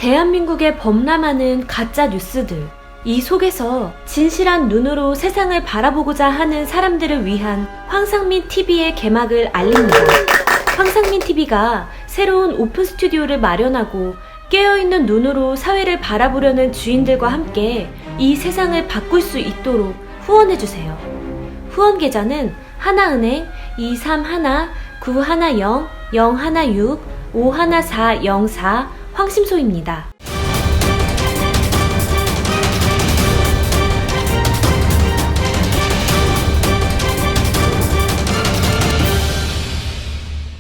대한민국에 범람하는 가짜 뉴스들, 이 속에서 진실한 눈으로 세상을 바라보고자 하는 사람들을 위한 황상민 TV의 개막을 알립니다. 황상민 TV가 새로운 오픈 스튜디오를 마련하고 깨어있는 눈으로 사회를 바라보려는 주인들과 함께 이 세상을 바꿀 수 있도록 후원해주세요. 후원 계좌는 하나은행 231-010-016-51404 황심소입니다.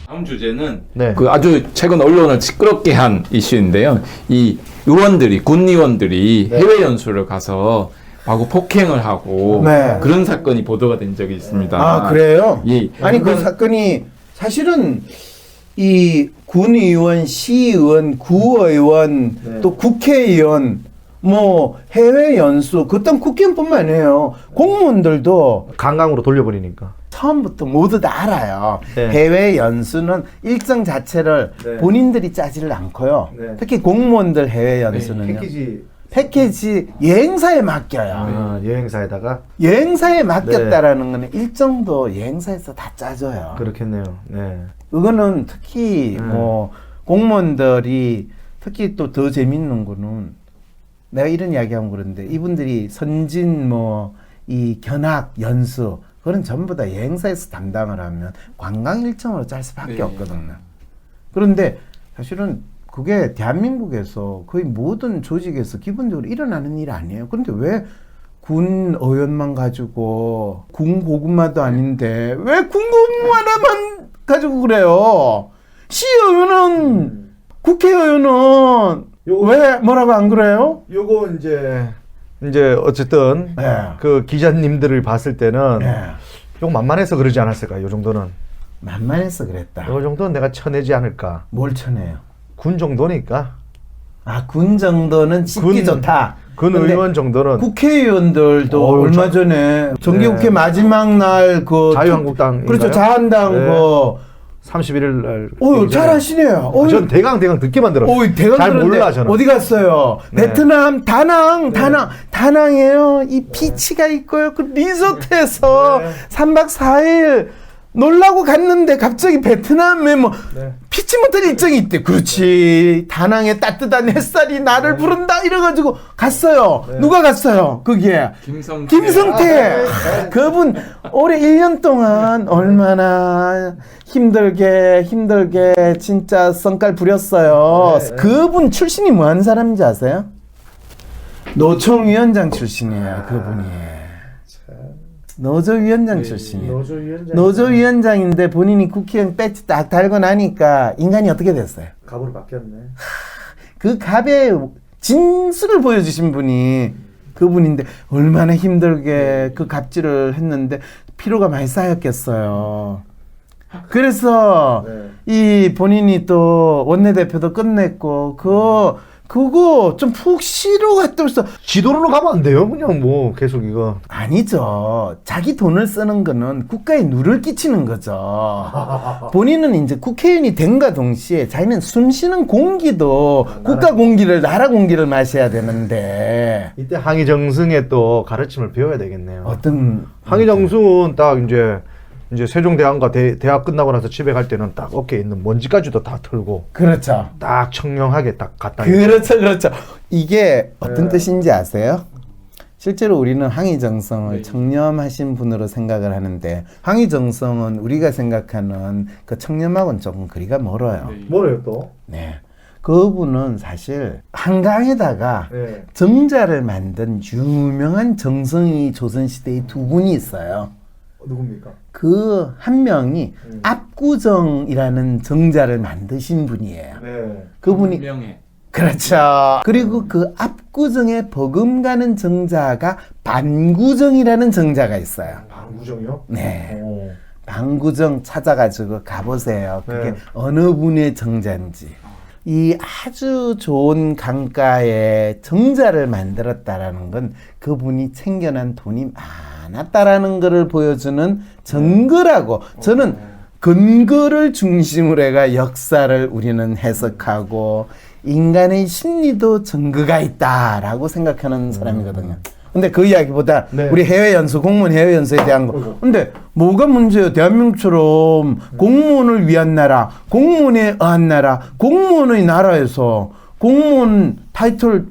다음 주제는 네. 그 아주 최근 언론을 시끄럽게 한 이슈인데요. 이 의원들이, 군 의원들이 네. 해외 연수를 가서 마구 폭행을 하고 네. 그런 사건이 보도가 된 적이 있습니다. 아, 그래요? 예. 아니, 그 사건이 사실은 이 군의원, 시의원, 구의원, 네. 또 국회의원, 뭐 해외 연수, 그땐 국회의원뿐만 아니에요. 공무원들도 강강으로 돌려버리니까. 처음부터 모두 다 알아요. 네. 해외 연수는 일정 자체를 네. 본인들이 짜지를 않고요. 네. 특히 공무원들 해외 연수는요. 패키지 여행사에 맡겨요. 아, 여행사에다가 여행사에 맡겼다라는 거는 일정도 여행사에서 다 짜줘요. 그렇겠네요. 네. 이거는 특히 뭐 공무원들이 특히 또 더 재밌는 거는 내가 이런 이야기하면 그런데 이분들이 선진 뭐 이 견학 연수 그건 전부 다 여행사에서 담당을 하면 관광 일정으로 짤 수밖에 없거든요. 그런데 사실은 그게 대한민국에서 거의 모든 조직에서 기본적으로 일어나는 일 아니에요. 그런데 왜 군 의원만 가지고 군 고구마도 아닌데 왜 군 고구마 하나만 가지고 그래요? 시의원은 국회의원은 왜 뭐라고 안 그래요? 요거 이제 어쨌든 네. 그 기자님들을 봤을 때는 네. 요 만만해서 그러지 않았을까? 요 정도는. 만만해서 그랬다. 요 정도는 내가 쳐내지 않을까? 뭘 쳐내요? 군 정도니까. 아, 군 정도는 씹기 군- 좋다. 군 근데 의원 정도는 국회의원들도 얼마 전에 정기국회 네. 마지막 날 그 자유한국당 그렇죠. 자한당 네. 그 31일 날. 잘하시네요. 전 대강 듣기만 들었어요. 대강 잘 들었는데 몰라 저는. 어디 갔어요? 네. 베트남 다낭이에요. 이 비치가 있고요. 그 리조트에서 네. 3박 4일 놀라고 갔는데 갑자기 베트남에 뭐 네. 피치 못할 일정이 있대. 그렇지. 다낭의 따뜻한 햇살이 나를 부른다 이래가지고 갔어요. 누가 갔어요? 거기에 김성태. 그분 올해 1년 동안 얼마나 힘들게 진짜 성깔 부렸어요. 그분 출신이 뭐 하는 사람인지 아세요? 노총위원장 출신이에요. 그분이. 노조위원장 출신이에요. 노조위원장인데 본인이 국회의원 배지 딱 달고 나니까 인간이 어떻게 됐어요? 갑으로 바뀌었네. 그 갑의 진수를 보여주신 분이 그분인데 얼마나 힘들게 그 갑질을 했는데 피로가 많이 쌓였겠어요. 그래서 이 본인이 또 원내대표도 끝냈고 그거 좀 푹 쉬러 갔다 오면서 지도로는 가면 안 돼요? 그냥 뭐 계속 이거. 아니죠. 자기 돈을 쓰는 거는 국가에 누를 끼치는 거죠. 본인은 이제 국회의원이 된과 동시에 자기는 숨쉬는 공기도 국가 공기를 나라 공기를 마셔야 되는데 이때 항의정승의 또 가르침을 배워야 되겠네요. 어떤 항의정승은 딱 이제 세종대왕과 대학 끝나고 나서 집에 갈 때는 딱 어깨에 있는 먼지까지도 다 털고 그렇죠. 딱 청명하게 딱 갔다. 그렇죠. 이게 어떤 뜻인지 아세요? 실제로 우리는 항의정성을 청렴하신 분으로 생각을 하는데 항의정성은 우리가 생각하는 그 청렴하고는 조금 거리가 멀어요. 뭐래요 또? 네. 그분은 사실 한강에다가 네. 정자를 만든 유명한 정성이 조선시대에 두 분이 있어요. 누굽니까? 그 한 명이 압구정이라는 정자를 만드신 분이에요. 네. 그분이 그렇죠. 그리고 그 압구정에 버금가는 정자가 반구정이라는 정자가 있어요. 방구정이요? 네. 방구정 찾아가지고 가보세요. 그게 네. 어느 분의 정자인지. 이 아주 좋은 강가에 정자를 만들었다라는 건 그분이 챙겨난 돈이 많았다라는 것을 보여주는 증거라고 저는 근거를 중심으로 해가 역사를 우리는 해석하고 인간의 심리도 증거가 있다라고 생각하는 사람이거든요. 근데 그 이야기보다 네. 우리 해외 연수, 공무원 해외 연수에 대한 거. 근데 뭐가 문제예요? 대한민국처럼 공무원을 위한 나라, 공무원에 의한 나라, 공무원의 나라에서 공무원 타이틀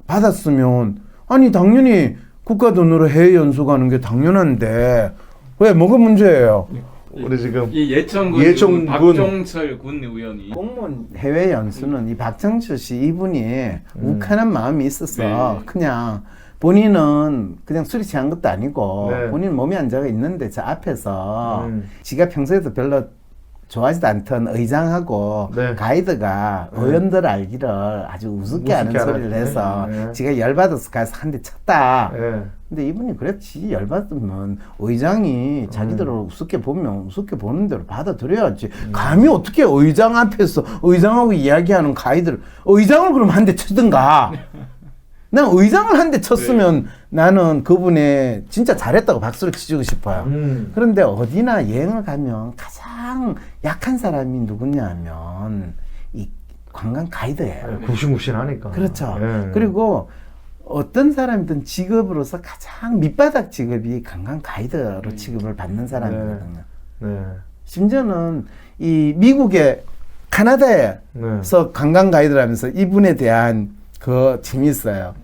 받았으면 아니 당연히 국가 돈으로 해외 연수 가는 게 당연한데 왜 뭐가 문제예요? 우리 지금 이 예천군 예천군 박종철 군 의원이 공무원 해외 연수는 이 박정철 씨 이분이 욱하는 마음이 있어서 네. 그냥 본인은 그냥 술이 취한 것도 아니고 네. 본인 몸이 안 좋아 있는데 저 앞에서 음. 지가 평소에도 별로 좋아하지도 않던 의장하고 네. 가이드가 의원들 알기를 아주 우습게 하는 우습게 소리를 알았네. 해서 네. 지가 열받아서 가서 한 대 쳤다. 예. 근데 이분이 그랬지. 열받으면 의장이 자기들을 우습게 보면 우습게 보는 대로 받아들여야지. 감히 어떻게 의장 앞에서 의장하고 이야기하는 가이드를 의장을 그럼 한 대 치든가. 난 의장을 한 대 쳤으면 나는 그분의 진짜 잘했다고 박수를 치주고 싶어요. 그런데 어디나 여행을 가면 가장 약한 사람이 누구냐면 이 관광 가이드예요. 굽신굽신하니까. 그렇죠. 예. 그리고 어떤 사람이든 직업으로서 가장 밑바닥 직업이 관광 가이드로 취급을 받는 사람이거든요. 네. 심지어는 이 미국의 카나다에서 네. 관광 가이드라면서 이분에 대한 그 재미있어요.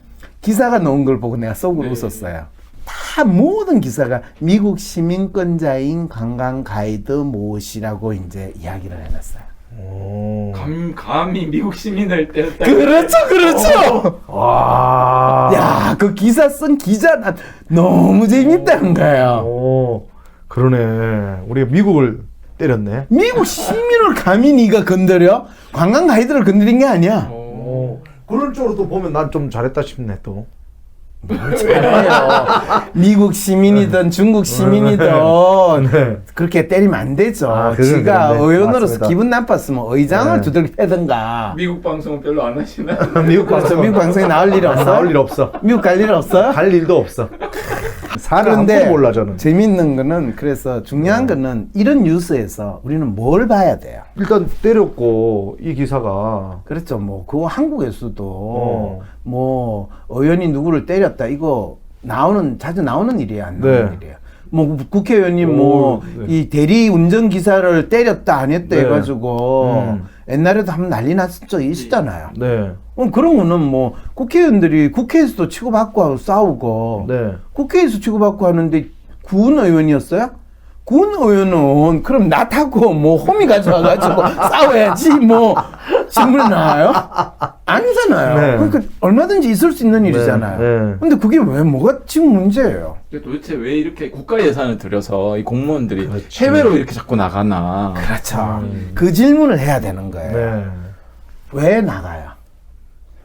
기사가 나온 걸 보고 내가 속으로 웃었어요. 다 모든 기사가 미국 시민권자인 관광 가이드 모시라고 이제 이야기를 해놨어요. 오. 감히 미국 시민을 때렸다. 그렇죠, 그렇죠. 와. 야, 그 기사 쓴 기자 나 너무 재밌다는 거예요. 오. 그러네. 우리가 미국을 때렸네. 미국 시민을 감히 네가 건드려? 관광 가이드를 건드린 게 아니야. 오. 그런 쪽으로 또 보면 난 좀 잘했다 싶네 또. 잘해요. 미국 시민이든 중국 시민이든 네. 그렇게 때리면 안 되죠. 아, 그건 지가 그런데. 의원으로서 맞습니다. 기분 나빴으면 의장을 네. 두들겨 패든가. 미국 방송은 별로 안 하시나? 미국 그렇죠. 방송 미국 방송에 나올 일이 없어. 나올 일 없어. 미국 갈 일 없어요? 갈 일도 없어. 사는 그런데 한번 몰라 저는. 재밌는 거는 그래서 중요한 거는 이런 뉴스에서 우리는 뭘 봐야 돼요. 일단 때렸고 이 기사가 그렇죠. 뭐 그거 한국에서도 어. 뭐 의원이 누구를 때렸다 이거 자주 나오는 일이에요, 안 나오는 네. 일이에요. 뭐 국회의원이 오, 뭐 네. 이 대리 운전 기사를 때렸다 안 했다 네. 해가지고 옛날에도 한번 난리 났을 적이 있었잖아요. 네. 그런 거는 뭐 국회의원들이 국회에서도 치고받고 싸우고 네. 국회에서 치고받고 하는데 군 의원이었어요? 군 의원은 그럼 나 타고 뭐 호미 가져와가지고 싸워야지 뭐 신문에 나와요? 아니잖아요. 네. 그러니까 얼마든지 있을 수 있는 일이잖아요. 네. 근데 그게 왜 뭐가 지금 문제예요? 근데 도대체 왜 이렇게 국가 예산을 들여서 이 공무원들이 그렇지. 해외로 이렇게 자꾸 나가나? 그렇죠. 그 질문을 해야 되는 거예요. 네. 왜 나가요?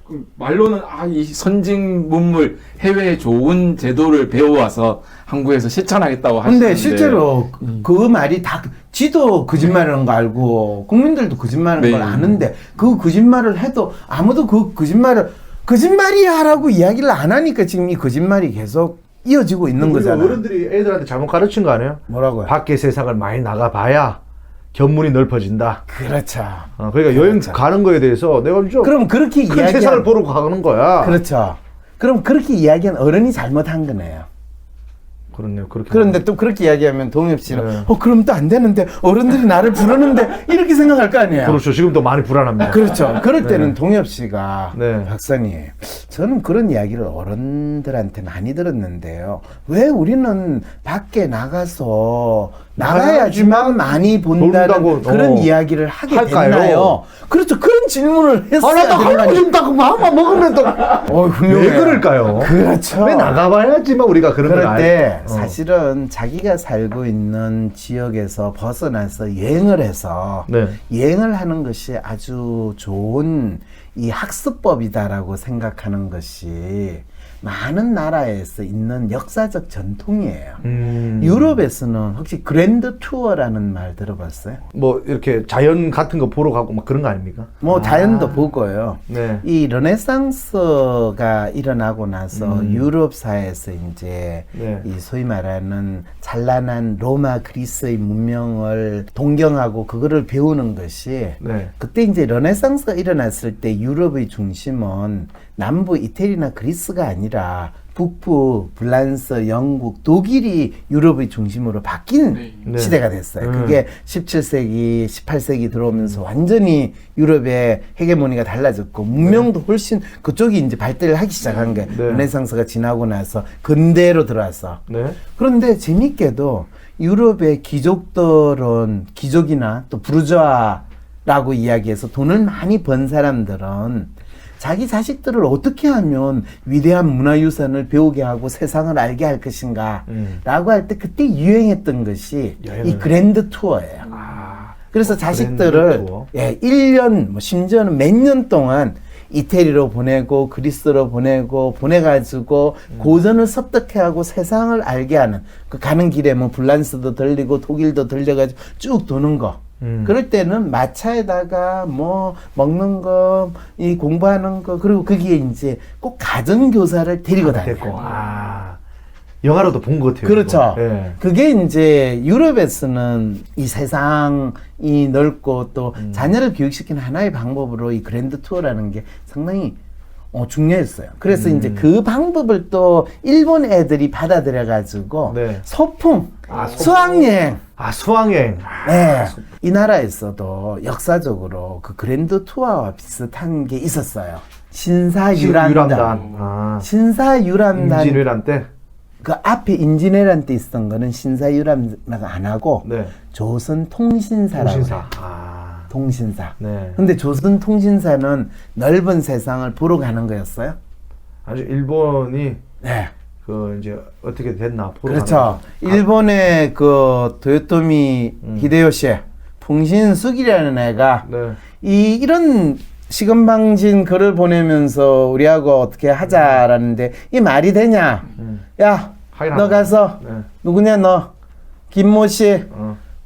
그럼 말로는 이 선진 문물 해외에 좋은 제도를 배워와서 한국에서 실천하겠다고 하시는데. 근데 실제로 그 말이 다 지도 거짓말하는 거 알고 국민들도 거짓말하는 네. 걸 아는데 그 거짓말을 해도 아무도 그 거짓말을 거짓말이야라고 이야기를 안 하니까 지금 이 거짓말이 계속 이어지고 있는 우리 거잖아요. 어른들이 애들한테 잘못 가르친 거 아니에요? 뭐라고요? 밖의 세상을 많이 나가봐야 견문이 넓어진다. 그렇죠. 그러니까 여행 그렇죠. 가는 거에 대해서 내가 좀 그럼 그렇게 큰 세상을 이야기한 보러 가는 거야. 그렇죠. 그럼 그렇게 이야기한 어른이 잘못한 거네요. 그렇네요. 그렇게. 그런데 또 그렇게 이야기하면 동엽 씨는 네. 그럼 또 안 되는데 어른들이 나를 부르는데 이렇게 생각할 거 아니에요. 그렇죠. 지금도 많이 불안합니다. 그렇죠. 그럴 때는 동엽 씨가 네. 박사님, 저는 그런 이야기를 어른들한테 많이 들었는데요. 왜 우리는 밖에 나가서 나가야지만 많이 본다는 본다고, 그런 이야기를 하게 할까요? 됐나요? 그렇죠. 그런 질문을 했어야 나 되는 거 하고 아니에요? 싶다고 마음만 먹으면 또. 훌륭해요. 왜 그럴까요? 그렇죠. 왜 나가봐야지만 우리가 그런 걸 그럴 때 알- 사실은 자기가 살고 있는 지역에서 벗어나서 여행을 해서 네. 여행을 하는 것이 아주 좋은 이 학습법이다라고 생각하는 것이 많은 나라에서 있는 역사적 전통이에요. 유럽에서는 혹시 그랜드 투어라는 말 들어봤어요? 뭐 이렇게 자연 같은 거 보러 가고 막 그런 거 아닙니까? 뭐 자연도 보고요. 네. 이 르네상스가 일어나고 나서 유럽사에서 이제 네. 이 소위 말하는 찬란한 로마 그리스의 문명을 동경하고 그거를 배우는 것이 네. 그때 이제 르네상스가 일어났을 때 유럽의 중심은 남부 이태리나 그리스가 아니라 북부 프랑스, 영국, 독일이 유럽의 중심으로 바뀐 네. 시대가 됐어요. 그게 17세기, 18세기 들어오면서 완전히 유럽의 헤게모니가 달라졌고 문명도 훨씬 그쪽이 이제 발달을 하기 시작한 게 네. 르네상스가 지나고 나서 근대로 들어왔어. 네. 그런데 재밌게도 유럽의 귀족들은 귀족이나 또 부르주아라고 이야기해서 돈을 많이 번 사람들은 자기 자식들을 어떻게 하면 위대한 문화유산을 배우게 하고 세상을 알게 할 것인가 라고 할 때 그때 유행했던 것이 여행을. 이 그랜드 투어예요. 아, 그래서 자식들을 그랜드 투어. 1년 뭐 심지어는 몇 년 동안 이태리로 보내고 그리스로 보내고 보내가지고 고전을 섭득해하고 세상을 알게 하는 그 가는 길에 뭐 불란스도 들리고 독일도 들려가지고 쭉 도는 거. 그럴 때는 마차에다가 뭐 먹는 거, 이 공부하는 거, 그리고 거기에 이제 꼭 가정교사를 데리고 다녀요. 됐고. 아, 영화로도 본 것 같아요. 그렇죠. 이거. 예. 그게 이제 유럽에서는 이 세상이 넓고 또 자녀를 교육시키는 하나의 방법으로 이 그랜드 투어라는 게 상당히 중요했어요. 그래서 이제 그 방법을 또 일본 애들이 받아들여가지고 네. 소풍, 아, 소풍. 수학여행. 아, 수학여행. 네. 이 나라에서도 역사적으로 그 그랜드 투어와 비슷한 게 있었어요. 신사유람단. 아, 신사유람단. 임진왜란 때. 그 앞에 임진왜란 때 있었던 거는 신사유람단 안 하고 네. 조선통신사라고 통신사. 해요. 아, 통신사. 네. 근데 조선통신사는 넓은 세상을 보러 가는 거였어요. 아주 일본이 네. 그 이제 어떻게 됐나 보러 그렇죠. 가는 일본의 그 도요토미 히데요시 풍신수기라는 애가 네. 이런 시금방진 글을 보내면서 우리하고 어떻게 하자라는데 이 말이 되냐? 야, 하긴 너 하죠. 가서 네. 누구냐 너 김모 씨,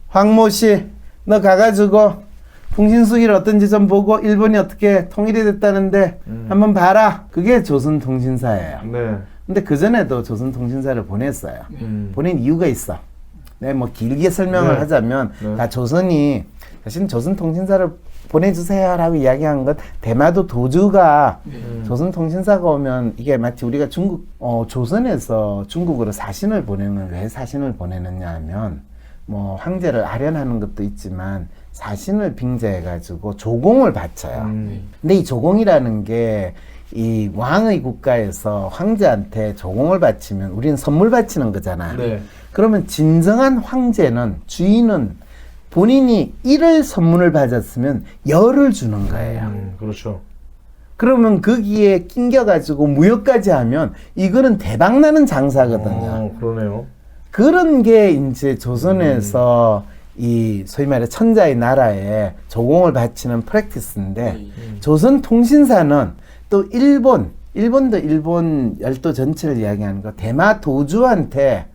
황모 씨, 너 가가지고 풍신수기를 어떤지 좀 보고 일본이 어떻게 통일이 됐다는데 한번 봐라. 그게 조선통신사예요. 네. 근데 그 전에도 조선통신사를 보냈어요. 보낸 이유가 있어. 네, 뭐 길게 설명을 네. 하자면 네. 다 조선이 사실 조선통신사를 보내주세요라고 이야기한 건 대마도 도주가 조선통신사가 오면 이게 마치 우리가 중국 조선에서 중국으로 사신을 보내는 왜 사신을 보내느냐 하면 뭐 황제를 아련하는 것도 있지만 사신을 빙자해가지고 조공을 바쳐요. 근데 이 조공이라는 게 이 왕의 국가에서 황제한테 조공을 바치면 우리는 선물 바치는 거잖아요. 네. 그러면 진정한 황제는 주인은 본인이 1을 선물을 받았으면 열을 주는 거예요. 그렇죠. 그러면 거기에 낑겨가지고 무역까지 하면 이거는 대박나는 장사거든요. 그러네요. 그런 게 이제 조선에서 이 소위 말해 천자의 나라에 조공을 바치는 프랙티스인데 조선 통신사는 또 일본도 일본 열도 전체를 이야기하는 거 대마도주한테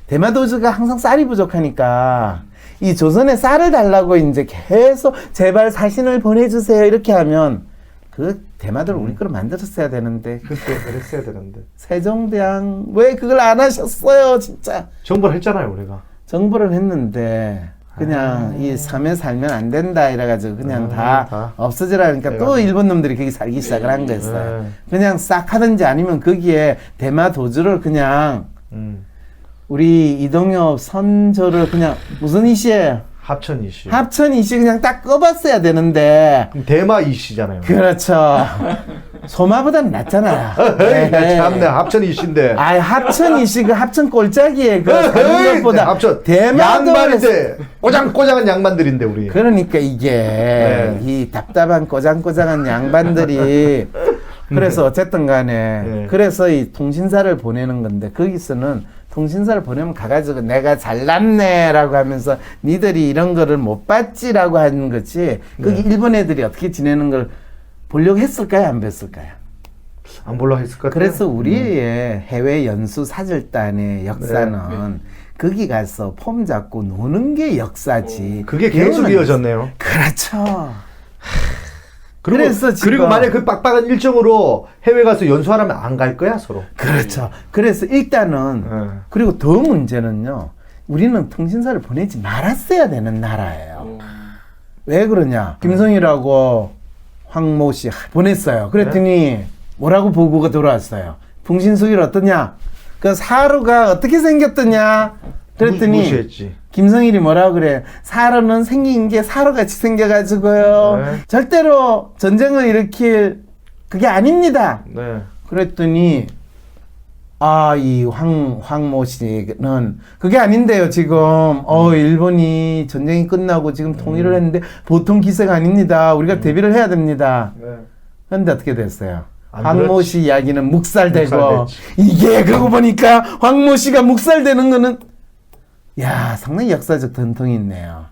대마도주가 항상 쌀이 부족하니까 이 조선에 쌀을 달라고 이제 계속 제발 사신을 보내주세요 이렇게 하면 그 대마도를 우리 거로 만들었어야 되는데 그때 그랬어야 되는데. 세종대왕 왜 그걸 안 하셨어요 진짜. 정벌 했잖아요 우리가. 정보를 했는데 그냥 이 섬에 살면 안 된다 이래가지고 그냥 다 없어지라니까 또 일본 놈들이 거기 살기 시작을 한 거였어요. 그냥 싹 하든지 아니면 거기에 대마도주를 그냥 우리 이동엽 선조를 그냥 무슨 이씨예요? 합천 이씨. 합천 이씨 그냥 딱 꼽았어야 되는데. 그럼 대마 이씨잖아요. 그렇죠. 소마보다는 낫잖아요. 참네 합천 이씨인데. 아 합천 이씨 그 합천 꼴짝이에 그 다른 것보다 합천 대마도 양반인데 꼬장꼬장한 양반들인데 우리. 그러니까 이게 이 답답한 꼬장꼬장한 양반들이 그래서 어쨌든 간에 그래서 이 통신사를 보내는 건데 거기서는 통신사를 보내면 가가지고 내가 잘났네라고 하면서 니들이 이런 거를 못 봤지라고 하는 거지 거기 일본 애들이 어떻게 지내는 걸 보려고 했을까요 안 봤을까요? 안 볼라 했을 것 같아요. 그래서 우리의 해외 연수 사절단의 역사는 거기 가서 폼 잡고 노는 게 역사지. 그게 계속 배우는- 이어졌네요. 그렇죠. 그리고, 그래서 지금- 그리고 만약 그 빡빡한 일정으로 해외 가서 연수하라면 안 갈 거야 서로. 그렇죠. 그래서 일단은 그리고 더 문제는요. 우리는 통신사를 보내지 말았어야 되는 나라예요. 왜 그러냐? 김성일하고 황모 씨 보냈어요. 그랬더니 뭐라고 보고가 들어왔어요. 풍신수길 어떠냐? 그 사루가 어떻게 생겼더냐? 그랬더니 무시했지. 김성일이 뭐라 그래? 사루는 생긴 게 사루같이 생겨가지고요. 네. 절대로 전쟁을 일으킬 그게 아닙니다. 네. 그랬더니 이 황모 씨는 그게 아닌데요. 지금 일본이 전쟁이 끝나고 지금 통일을 했는데 보통 기세가 아닙니다. 우리가 대비를 해야 됩니다. 네. 그런데 어떻게 됐어요? 안 황모 들었지. 씨 이야기는 묵살되고 묵살됐지. 이게 그러고 보니까 황모 씨가 묵살되는 거는 야 상당히 역사적 전통이 있네요.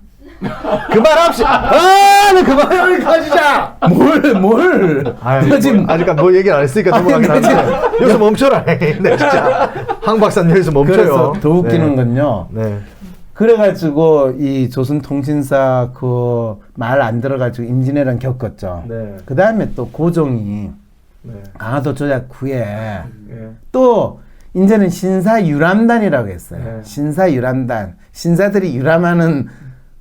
그만합시다. 네, 그만 가지자. 뭘? 아유, 지금 아직 뭐 얘기 안 했으니까 넘어가긴 아니, 하는데 여기서 멈춰라. 네, 진짜 황 박사님 여기서 멈춰요. 그래서 더 웃기는 네. 건요. 네. 그래가지고 이 조선통신사 그 말 안 들어가지고 임진왜란 겪었죠. 네. 그 다음에 또 고종이 네. 강화도 조약 후에 네. 또 이제는 신사유람단이라고 했어요. 네. 신사유람단. 신사들이 유람하는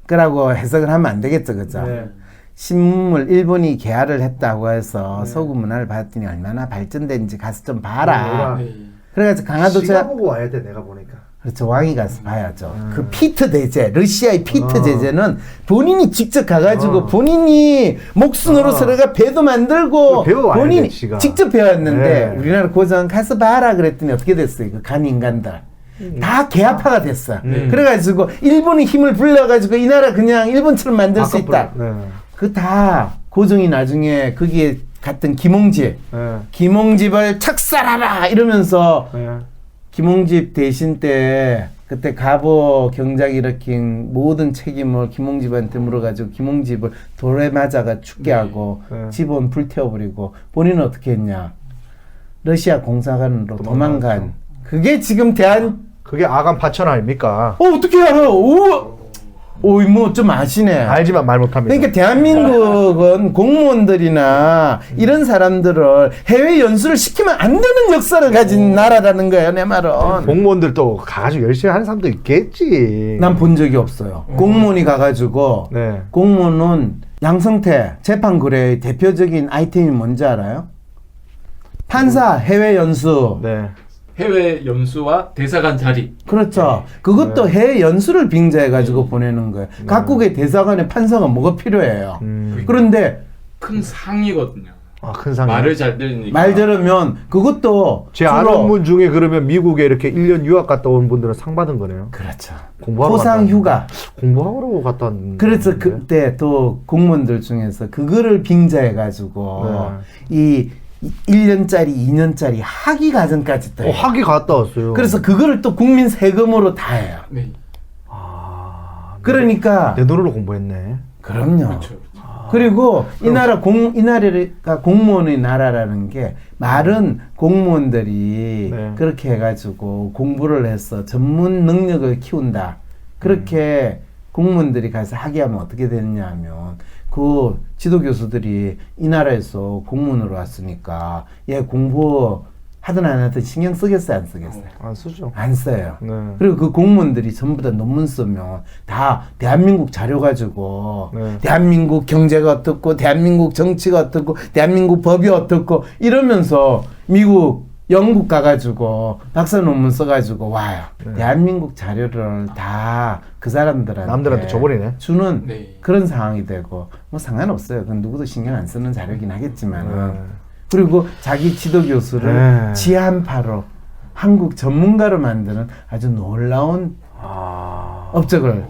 거라고 해석을 하면 안 되겠죠, 그죠? 네. 신문물 일본이 개화를 했다고 해서 서구 문화를 봤더니 얼마나 발전된지 가서 좀 봐라. 네. 그래가지고 강화도 시가 조약 보고 와야 돼. 내가 보니까. 그렇죠. 왕이 가서 봐야죠. 그 피트 제재, 러시아의 피트 제재는 본인이 직접 가가지고 본인이 목수 노릇으로가 배도 만들고 배워와야 본인이 돼, 지가. 직접 배웠는데 네. 우리나라 고전 가서 봐라 그랬더니 어떻게 됐어요? 그 간 인간들. 다 개화파가 됐어. 그래가지고 일본이 힘을 불려가지고 이 나라 그냥 일본처럼 만들 수 있다. 네. 그 다 고종이 나중에 거기에 갔던 김홍집, 네. 김홍집을 착살하라 이러면서 네. 김홍집 대신 때 그때 갑오 경작이 일으킨 모든 책임을 김홍집한테 물어가지고 김홍집을 돌에 맞아가 죽게 하고 네. 집은 불태워버리고 본인은 어떻게 했냐? 러시아 공사관으로 도망간. 그게 지금 그게 아간 파천 아닙니까? 어떻게 알아요? 뭐 좀 아시네. 알지만 말 못합니다. 그러니까 대한민국은 공무원들이나 이런 사람들을 해외 연수를 시키면 안 되는 역사를 가진 나라라는 거예요, 내 말은. 공무원들도 가가지고 열심히 하는 사람도 있겠지. 난 본 적이 없어요. 공무원이 가가지고 네. 공무원은 양성태 재판거래의 대표적인 아이템이 뭔지 알아요? 판사 해외 연수. 네. 해외 연수와 대사관 자리. 그렇죠. 그것도 해외 연수를 빙자해가지고 보내는 거예요. 각국의 대사관에 판사가 뭐가 필요해요. 그런데 큰 상이거든요. 아, 큰 상이. 말을 잘 들으니까. 말 들으면 그것도 제 아는 분 중에 그러면 미국에 이렇게 1년 유학 갔다 온 분들은 상 받은 거네요. 그렇죠. 공부하러 포상 갔다 휴가. 공부하러 갔다 왔는데. 그래서 그때 또 공무원들 중에서 그거를 빙자해가지고 이 1년짜리, 2년짜리 학위 과정까지 또 해요. 학위 갔다 왔어요. 그래서 그거를 또 국민 세금으로 다 해요. 네. 그러니까 내 돈으로 공부했네. 그럼요. 그렇죠. 그리고 이 나라가 공무원의 나라라는 게 말은 공무원들이 네. 그렇게 해가지고 공부를 해서 전문 능력을 키운다. 그렇게 공무원들이 가서 학위하면 어떻게 되느냐 하면 그 지도교수들이 이 나라에서 공무원으로 왔으니까 얘 공부 하든 안 하든 신경 쓰겠어요, 안 쓰겠어요? 안 쓰죠. 안 써요. 네. 그리고 그 공무원들이 전부 다 논문 쓰면 다 대한민국 자료 가지고 네. 대한민국 경제가 어떻고 대한민국 정치가 어떻고 대한민국 법이 어떻고 이러면서 미국 영국 가가지고 박사 논문 써가지고 와요. 대한민국 자료를 다 그 사람들한테 남들한테 줘버리네. 주는 네. 그런 상황이 되고 뭐 상관없어요. 그건 누구도 신경 안 쓰는 자료긴 하겠지만 네. 그리고 자기 지도 교수를 네. 지한파로 한국 전문가로 만드는 아주 놀라운 업적을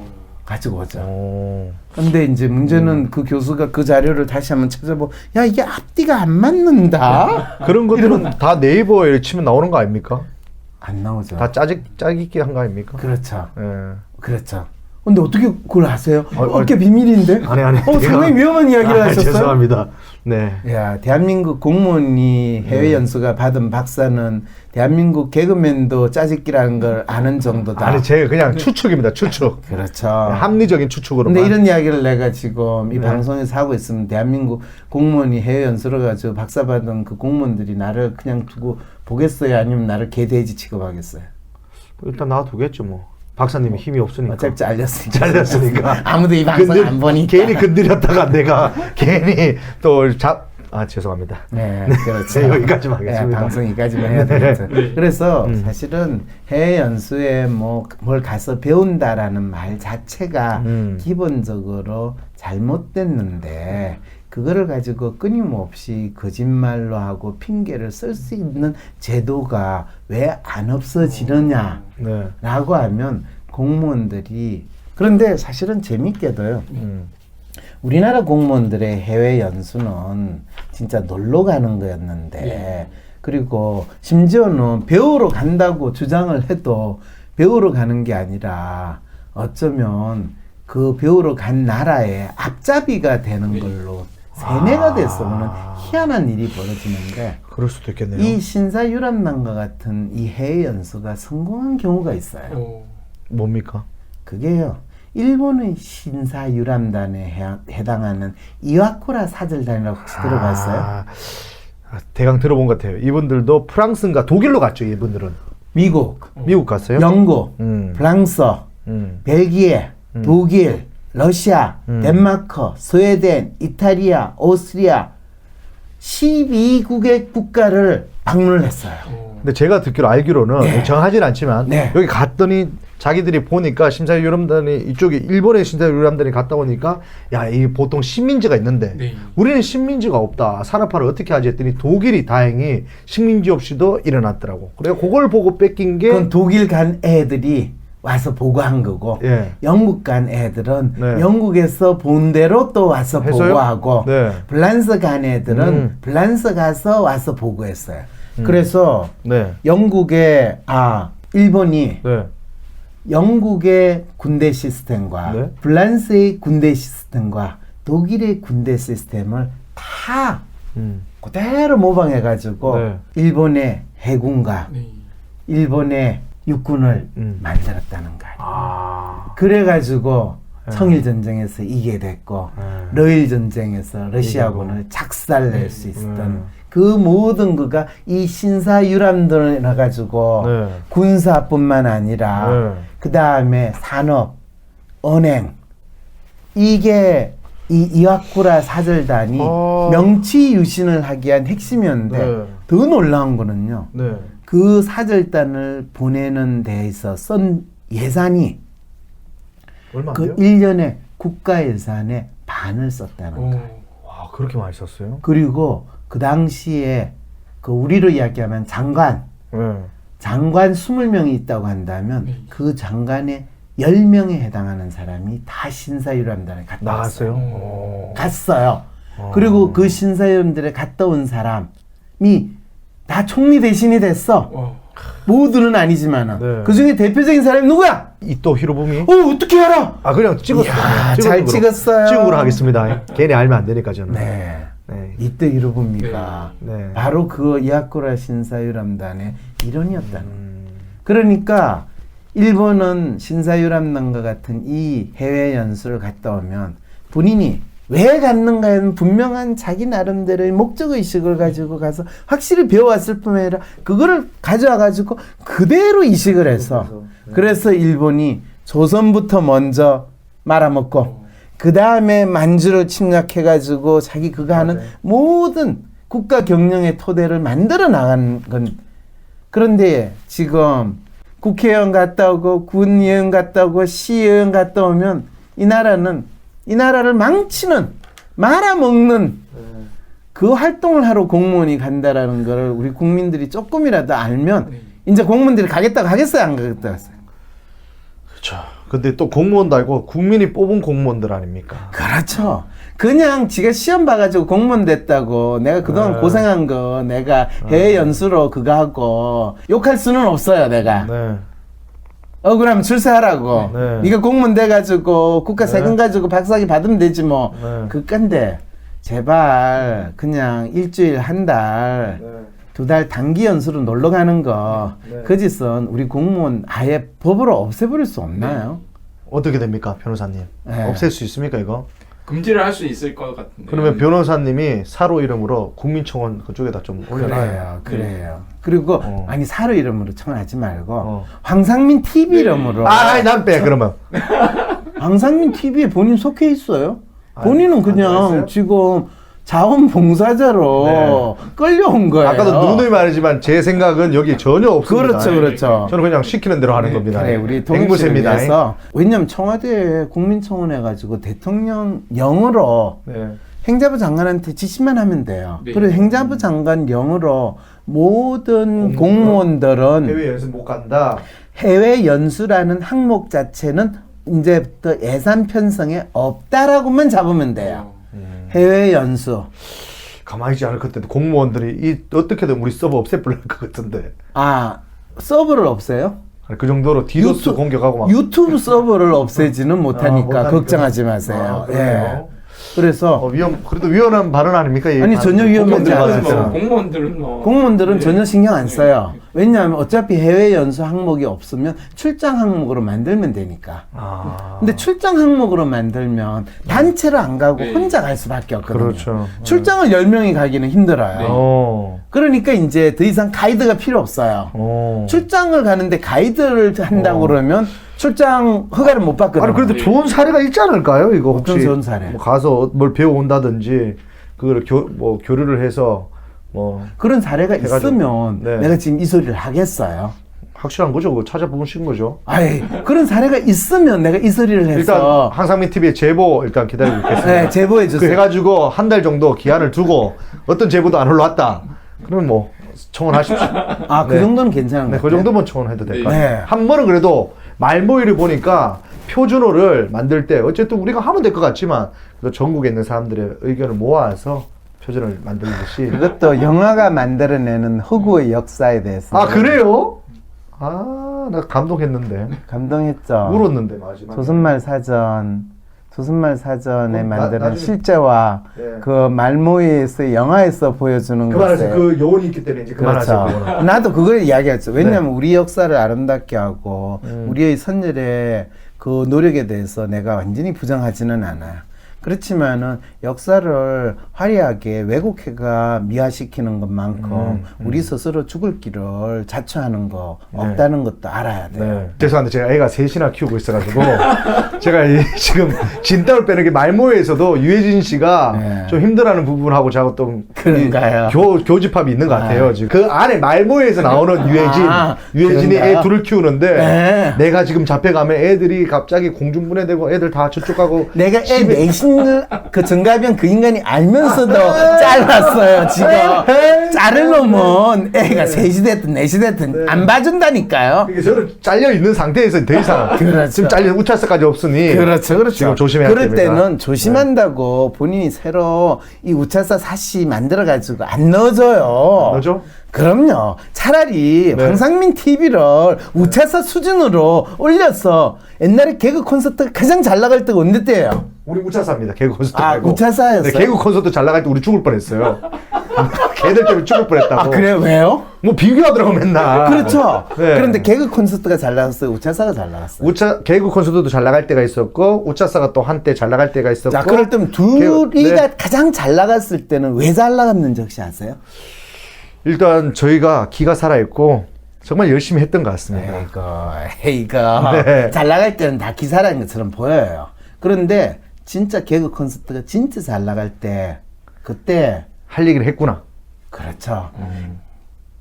가지고 오죠. 오. 근데 이제 문제는 그 교수가 그 자료를 다시 한번 찾아보고 야 이게 앞뒤가 안 맞는다. 그런 것들은 다 네이버에 치면 나오는 거 아닙니까? 안 나오죠. 다 짜깁기 한 거 아닙니까? 그렇죠. 예. 그렇죠. 근데 어떻게 그걸 아세요? 아니, 어깨 비밀인데? 아니. 상당히 위험한 이야기를 하셨어요. 죄송합니다. 네. 야, 대한민국 공무원이 해외 연수가 받은 박사는 대한민국 개그맨도 짜집기라는 걸 아는 정도다. 아니 제가 그냥 추측입니다. 추측. 그렇죠. 합리적인 추측으로만. 근데 이런 이야기를 내가 지금 이 네. 방송에서 하고 있으면 대한민국 공무원이 해외 연수를 가지고 박사 받은 그 공무원들이 나를 그냥 두고 보겠어요? 아니면 나를 개돼지 취급하겠어요? 일단 놔두겠죠 뭐. 박사님이 힘이 없으니까. 어차피 잘렸으니까. 잘렸으니까. 아무도 이 방송 안 보니까. 괜히 건드렸다가 내가 괜히 또 죄송합니다. 네, 그렇죠. 네, 여기까지만 하겠습니다. 네, 방송 여기까지만 해야 되겠죠. 그래서 음. 사실은 해외 연수에 뭐 뭘 가서 배운다라는 말 자체가 기본적으로 잘못됐는데 그거를 가지고 끊임없이 거짓말로 하고 핑계를 쓸 수 있는 제도가 왜 안 없어지느냐라고 네. 하면 공무원들이 그런데 사실은 재밌게도요. 음. 우리나라 공무원들의 해외 연수는 진짜 놀러 가는 거였는데 그리고 심지어는 배우러 간다고 주장을 해도 배우러 가는 게 아니라 어쩌면 그 배우러 간 나라의 앞잡이가 되는 걸로 세뇌가 돼서는 희한한 일이 벌어지는데 그럴 수도 있겠네요. 이 신사유람단과 같은 이 해외 연수가 성공한 경우가 있어요. 뭡니까? 그게요. 일본의 신사유람단에 해당하는 이와쿠라 사절단이라고 혹시 들어봤어요? 대강 들어본 것 같아요. 이분들도 프랑스인가 독일로 갔죠. 이분들은 미국, 미국 갔어요. 영국, 음. 프랑스, 벨기에, 독일, 러시아, 덴마크, 스웨덴, 이탈리아, 오스트리아 12국의 국가를 방문을 했어요. 근데 제가 듣기로 알기로는 네. 정하진 않지만 네. 여기 갔더니 자기들이 보니까 심사유람단이 이쪽에 일본의 심사유람단이 갔다 오니까 야, 이 보통 식민지가 있는데 네. 우리는 식민지가 없다. 산업화를 어떻게 하지 했더니 독일이 다행히 식민지 없이도 일어났더라고. 그래서 그걸 보고 뺏긴 게 그건 독일 간 애들이 와서 보고한 거고 예. 영국 간 애들은 네. 영국에서 본 대로 또 와서 해서요? 보고하고 네. 프랑스 간 애들은 프랑스 가서 와서 보고했어요. 그래서 네. 일본이 네. 영국의 군대 시스템과 네. 프랑스의 군대 시스템과 독일의 군대 시스템을 다 그대로 모방해가지고 네. 일본의 해군과 일본의 육군을 음. 만들었다는 거예요. 그래가지고 청일전쟁에서 이게 됐고 러일전쟁에서 러시아군을 작살낼 수 있었던 그 모든 거가 이 신사유람단을 해가지고 네. 군사뿐만 아니라 네. 그 다음에 산업, 은행 이게 이 이와쿠라 사절단이 명치유신을 하기 위한 핵심이었는데 네. 더 놀라운 거는요. 네. 그 사절단을 보내는 데에서 쓴 예산이 얼마인데요? 그 1년에 국가 예산의 반을 썼다는 거예요. 와, 그렇게 많이 썼어요? 그리고 그 당시에 그 우리로 이야기하면 장관 네. 20명이 있다고 한다면 그 장관의 10명에 해당하는 사람이 다 신사유람단에 갔다 나갔어요? 왔어요. 갔어요. 그리고 그 신사유람단에 갔다 온 사람이 다 총리 대신이 됐어. 모두는 아니지만은 네. 그 중에 대표적인 사람이 누구야? 이토 히로부미? 어떻게 알아? 그냥 찍었어요. 이야, 찍은 잘 거로. 찍었어요. 찍은 거로 하겠습니다. 괜히 알면 안 되니까 저는. 네. 네. 이때 히로부미가 네. 바로 그 이와쿠라 신사유람단의 일원이었다는 거예요. 그러니까 일본은 신사유람단과 같은 이 해외 연수를 갔다 오면 본인이 왜 갔는가에는 분명한 자기 나름대로의 목적의식을 가지고 가서 확실히 배워왔을 뿐만 아니라 그거를 가져와 가지고 그대로 이식을 해서 그래서 일본이 조선부터 먼저 말아먹고 그 다음에 만주를 침략해 가지고 자기 그거 하는 모든 국가 경영의 토대를 만들어 나간 건 그런데 지금 국회의원 갔다 오고 군의원 갔다 오고 시의원 갔다 오면 이 나라를 망치는 말아먹는 그 활동을 하러 공무원이 간다라는 걸 우리 국민들이 조금이라도 알면 이제 공무원들이 가겠다고 하겠어요 안 가겠다고 하겠어요? 그렇죠. 근데 또 공무원도 알고 국민이 뽑은 공무원들 아닙니까? 그렇죠. 그냥 지가 시험 봐가지고 공무원 됐다고 내가 그동안 고생한 거 내가 해외 연수로 그거 하고 욕할 수는 없어요 내가. 네. 억울하면 출세하라고. 네. 네가 공무원 돼가지고 국가 세금 가지고 박사학위 받으면 되지 뭐. 네. 그건데 제발 그냥 일주일 한 달. 네. 2달 단기 연수로 놀러 가는 거, 네. 그 짓은 우리 공무원 아예 법으로 없애버릴 수 없나요? 어떻게 됩니까, 변호사님? 네. 없앨 수 있습니까, 이거? 금지를 할 수 있을 것 같은데. 그러면 변호사님이 사로 이름으로 국민청원 그쪽에다 좀 올려놔요. 그래요. 그리고 아니 사로 이름으로 청하지 말고 황상민 TV 이름으로. 난 빼, 그러면. 황상민 TV에 본인 속해 있어요. 아니, 본인은 안 그냥 들어갔어요? 지금 자원봉사자로 끌려온 거예요. 아까도 누누이 말했지만 제 생각은 여기 전혀 없습니다. 그렇죠. 저는 그냥 시키는 대로 하는 겁니다. 그래, 우리 앵무새입니다. 동생입니다. 해서 왜냐면 청와대에 국민청원 해가지고 대통령령으로 네. 행자부 장관한테 지시만 하면 돼요. 네. 그리고 행자부 장관령으로 모든 공무원들은 해외 연습 못 간다. 해외 연수라는 항목 자체는 이제부터 예산 편성에 없다라고만 잡으면 돼요. 해외 연수. 가만히 있지 않을 것 같은데 공무원들이 이 어떻게든 우리 서버 없애버릴 것 같은데. 서버를 없애요? 아니, 그 정도로 디도스 공격하고 막. 유튜브 서버를 없애지는 못하니까 못하니까. 걱정하지 마세요. 그래요? 그래서 그래도 위험한 발언 아닙니까? 이 아니, 전혀 위험하지 공무원들 않아요. 공무원들은 공무원들은 전혀 신경 안 써요. 왜냐하면 어차피 해외 연수 항목이 없으면 출장 항목으로 만들면 되니까. 근데 출장 항목으로 만들면 단체로 안 가고 네. 혼자 갈 수밖에 없거든요. 그렇죠. 출장을 10명이 가기는 힘들어요. 네. 그러니까 이제 더 이상 가이드가 필요 없어요. 출장을 가는데 가이드를 한다고 그러면 출장 허가를 못 받거든요. 아니 그래도 좋은 사례가 있지 않을까요? 이거 혹시 어떤 좋은 사례? 뭐 가서 뭘 배워온다든지 그걸 교류를 해서 뭐 그런 사례가 해가지고. 있으면 네. 내가 지금 이 소리를 하겠어요. 확실한 거죠. 그거 찾아보신 거죠. 아이, 그런 사례가 있으면 내가 이 소리를 해서 일단 한상민 TV의 제보 일단 기다리고 있겠습니다. 네, 제보해 그 주세요. 해가지고 한 달 정도 기한을 두고 어떤 제보도 안 올라왔다. 그러면 뭐 청원하십시오. 그 정도는 괜찮은 네, 것 그 같아요. 정도면 청원해도 될까요? 네. 한 번은 그래도 말모이를 보니까 표준어를 만들 때 어쨌든 우리가 하면 될 것 같지만 그래도 전국에 있는 사람들의 의견을 모아서 표준어를 만들듯이. 그것도 영화가 만들어내는 허구의 역사에 대해서 그래요? 나 감동했는데. 감동했죠. 울었는데 마지막에. 조선말 사전에 만드는 나중에- 실제와 네. 그 말모이에서 영화에서 보여주는 그만하세요. 것에 그 요원이 있기 때문에 이제 그만하세요. 그렇죠. 그거는. 나도 그걸 이야기했죠. 왜냐하면 네. 우리 역사를 아름답게 하고 우리의 선열의 그 노력에 대해서 내가 완전히 부정하지는 않아요. 그렇지만은 역사를 화려하게 왜곡해가 미화시키는 것만큼 우리 스스로 죽을 길을 자처하는 거 없다는 것도 알아야 돼요. 네. 죄송한데 제가 애가 셋이나 키우고 있어가지고 제가 지금 진땀을 빼는 게 말모에서도 유해진 씨가 네. 좀 힘들어하는 부분하고 저하고 또 그런가요? 교집합이 있는 것 같아요. 지금 그 안에 말모에서 나오는 유해진이 그런가요? 애 둘을 키우는데 네. 내가 지금 잡혀가면 애들이 갑자기 공중분해되고 애들 다 저쪽 가고 내가 애 내신을 그 정가병 그 인간이 알면서도 잘랐어요. 지금 자르려면 애가 셋이 됐든 넷이 됐든 안 봐준다니까요. 이게 저는 잘려 있는 상태에서 더 이상 그렇죠. 지금 잘려 우차사까지 없으니 그렇죠. 지금 조심해야 그럴 됩니다. 때는 조심한다고 본인이 새로 이 우차사 사시 만들어가지고 안 넣어줘요. 넣어줘? 그럼요. 차라리 네. 황상민 TV를 우차사 수준으로 올려서 옛날에 개그 콘서트가 가장 잘 나갈 때가 언제 때예요? 우리 우차사입니다. 개그 콘서트 아, 말고. 우차사였어요? 네, 개그 콘서트 잘 나갈 때 우리 죽을 뻔했어요. 걔들 때문에 죽을 뻔했다고. 그래요? 왜요? 뭐 비교하더라고 맨날. 그렇죠. 네. 그런데 개그 콘서트가 잘 나갔어요? 우차사가 잘 나갔어요? 개그 콘서트도 잘 나갈 때가 있었고 우차사가 또 한때 잘 나갈 때가 있었고. 자, 그럴 때면 개그- 둘이가 네. 가장 잘 나갔을 때는 왜 잘 나갔는지 혹시 아세요? 일단 저희가 기가 살아있고 정말 열심히 했던 것 같습니다. 이거 네. 잘 나갈 때는 다 기사라는 것처럼 보여요. 그런데 진짜 개그 콘서트가 진짜 잘 나갈 때 그때 할 얘기를 했구나. 그렇죠.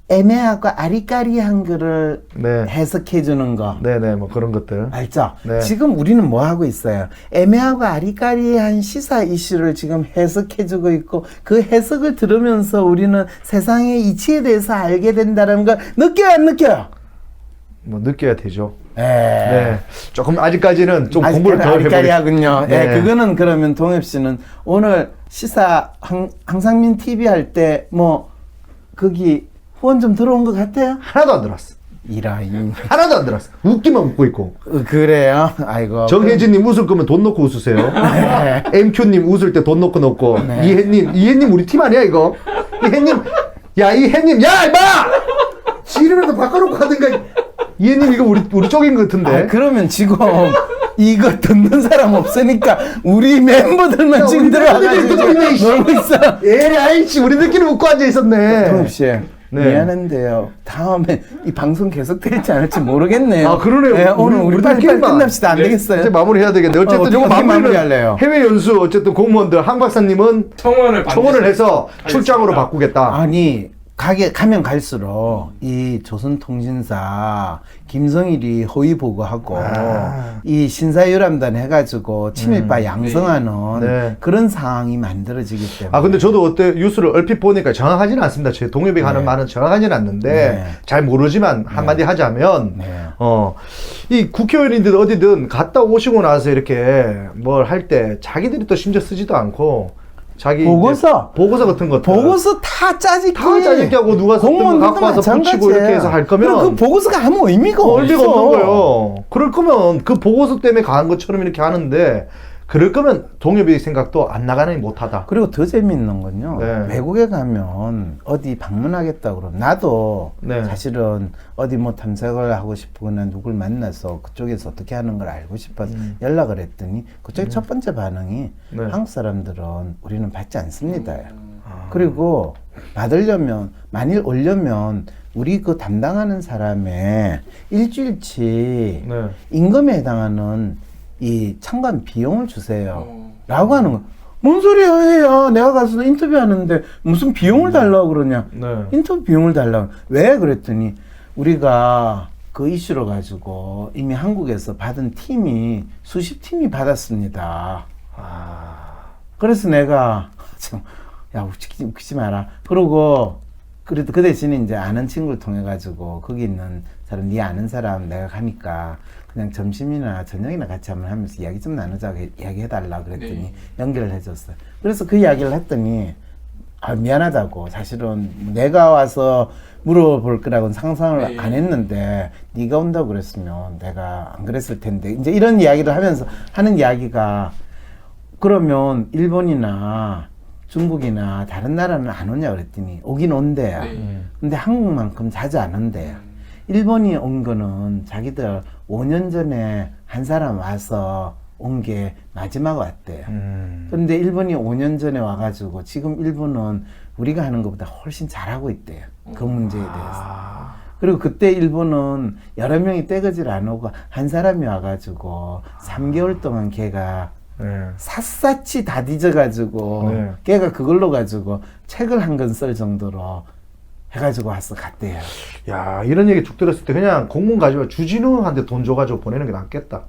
애매하고 아리까리한 거를 네. 해석해 주는 거 네네 뭐 그런 것들. 알죠? 네. 지금 우리는 뭐 하고 있어요? 애매하고 아리까리한 시사 이슈를 지금 해석해 주고 있고 그 해석을 들으면서 우리는 세상의 이치에 대해서 알게 된다는 걸 느껴요, 안 느껴요? 뭐 느껴야 되죠. 네. 네. 조금 아직까지는 좀 공부를 더 해보겠습니다. 아리까리하군요. 네. 네. 그거는 그러면 동엽 씨는 오늘 시사 황상민 TV 할 때 뭐 거기 후원 좀 들어온 것 같아요? 하나도 안 들어왔어. 이라인. 하나도 안 들었어. 웃기만 웃고 있고. 그래요? 아이고. 정혜진님 웃을 거면 돈 넣고 웃으세요. 네. MQ님 웃을 때 돈 넣고. 네. 이혜님 우리 팀 아니야 이거? 이혜님, 야 이혜님, 야 임마! 이름이라도 바꿔놓고 하든가. 이혜님 이거 우리 쪽인 것 같은데. 아, 그러면 지금 이거 듣는 사람 없으니까 우리 멤버들만 지금 우리 들어와가지고 멤버들이 지금 놀고 있어. 에이 아이씨 우리들끼리 웃고 앉아 있었네. 동엽씨 네. 미안한데요. 다음에 이 방송 계속 될지 않을지 모르겠네요. 아 그러네요. 네, 오늘 우리 빨리 끝납시다. 안 네. 되겠어요? 이제 마무리해야 되겠네. 어쨌든 어떻게 이거 마무리할래요? 해외 연수 어쨌든 공무원들 황 박사님은 청원을 해서 출장으로 바꾸겠다. 아니 가면 갈수록 이 조선통신사 김성일이 허위 보고하고 이 신사유람단 해가지고 친일파 양성하는 네. 그런 상황이 만들어지기 때문에. 아 근데 저도 어때 뉴스를 얼핏 보니까 정확하지는 않습니다. 제 동엽이 하는 말은 정확하지는 않는데 네. 잘 모르지만 한마디 하자면 네. 이 국회의원인들 어디든 갔다 오시고 나서 이렇게 뭘 할 때 자기들이 또 심지어 쓰지도 않고 자기 보고서 같은 것들 보고서 다 짜집기 하고 누가 썼던 거 갖고 와서 붙이고 이렇게 해서 할 거면 그 보고서가 아무 의미가 의미가 없어. 없는 거예요. 그럴 거면 그 보고서 때문에 가한 것처럼 이렇게 하는데 그럴 거면 동엽이 생각도 안 나가니 못하다. 그리고 더 재밌는 건요. 네. 외국에 가면 어디 방문하겠다 그러면 나도 네. 사실은 어디 뭐 탐색을 하고 싶거나 누굴 만나서 그쪽에서 어떻게 하는 걸 알고 싶어서 연락을 했더니 그쪽에 첫 번째 반응이 네. 한국 사람들은 우리는 받지 않습니다. 그리고 받으려면 만일 오려면 우리 그 담당하는 사람의 일주일치 네. 임금에 해당하는 이 참관 비용을 주세요. 라고 하는 거. 뭔 소리야, 해야. 내가 가서 인터뷰하는데 무슨 비용을 달라고 그러냐. 네. 인터뷰 비용을 달라고. 왜? 그랬더니 우리가 그 이슈로 가지고 이미 한국에서 받은 팀이 수십 팀이 받았습니다. 그래서 내가 참, 야, 웃기지 마라. 그러고 그래도 그 대신에 이제 아는 친구를 통해 가지고 거기 있는 사람, 네 아는 사람 내가 가니까 그냥 점심이나 저녁이나 같이 한번 하면서 이야기 좀 나누자고 이야기해달라 그랬더니 연결을 해줬어요. 그래서 그 이야기를 했더니 미안하다고. 사실은 내가 와서 물어볼 거라고는 상상을 안 했는데 네가 온다고 그랬으면 내가 안 그랬을 텐데 이제 이런 이야기를 하면서 하는 이야기가 그러면 일본이나 중국이나 다른 나라는 안 오냐 그랬더니 오긴 온대요. 근데 한국만큼 자주 안 온대요. 일본이 온 거는 자기들 5년 전에 한 사람 와서 온 게 마지막 왔대요. 그런데 일본이 5년 전에 와가지고 지금 일본은 우리가 하는 것보다 훨씬 잘하고 있대요. 그 문제에 대해서. 그리고 그때 일본은 여러 명이 떼거질 안 오고 한 사람이 와가지고 3개월 동안 걔가 샅샅이 다 뒤져가지고 걔가 그걸로 가지고 책을 한 권 쓸 정도로 해가지고 와서 갔대요. 야 이런 얘기 쭉 들었을 때 그냥 공무원 가지고 주진우한테 돈 줘가지고 보내는 게 낫겠다.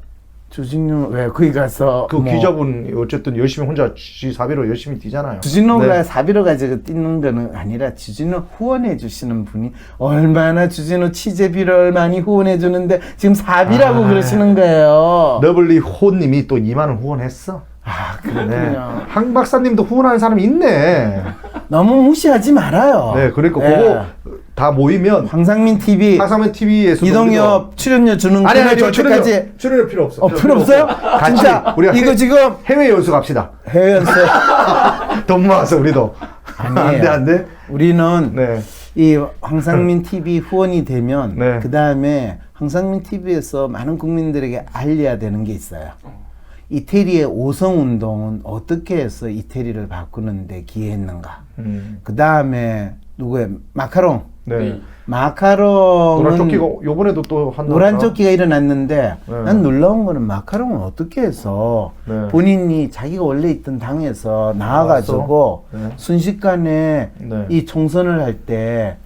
주진우 왜 거기 가서 그 기자분 어쨌든 열심히 혼자 지 사비로 열심히 뛰잖아요. 주진우가 사비로 가지고 뛰는 거는 아니라 주진우 후원해 주시는 분이 얼마나 주진우 취재비를 많이 후원해 주는데 지금 사비라고 그러시는 거예요. 러블리 호님이 또 2만 원 후원했어. 그렇군요. 황 박사님도 후원하는 사람이 있네. 너무 무시하지 말아요. 네, 그러니까 그거 다 모이면 황상민 TV, 황상민 TV에서 이동엽 출연료 주는 아니 저 출연료 필요 없어. 필요 없어요? 같이 진짜 우리가 이거 지금 해외 연수 갑시다. 해외 연수 돈 모아서 우리도 아니에요. 안 돼. 우리는 네. 이 황상민 TV 후원이 되면 네. 그 다음에 황상민 TV에서 많은 국민들에게 알려야 되는 게 있어요. 이태리의 오성운동은 어떻게 해서 이태리를 바꾸는데 기여했는가. 그 다음에 누구예요? 마카롱. 네. 마카롱은 노란 조끼가 요번에도 또 한다. 노란 조끼가 일어났는데 네. 난 놀라운 거는 마카롱은 어떻게 해서 네. 본인이 자기가 원래 있던 당에서 나와가지고 네. 순식간에 네. 이 총선을 할 때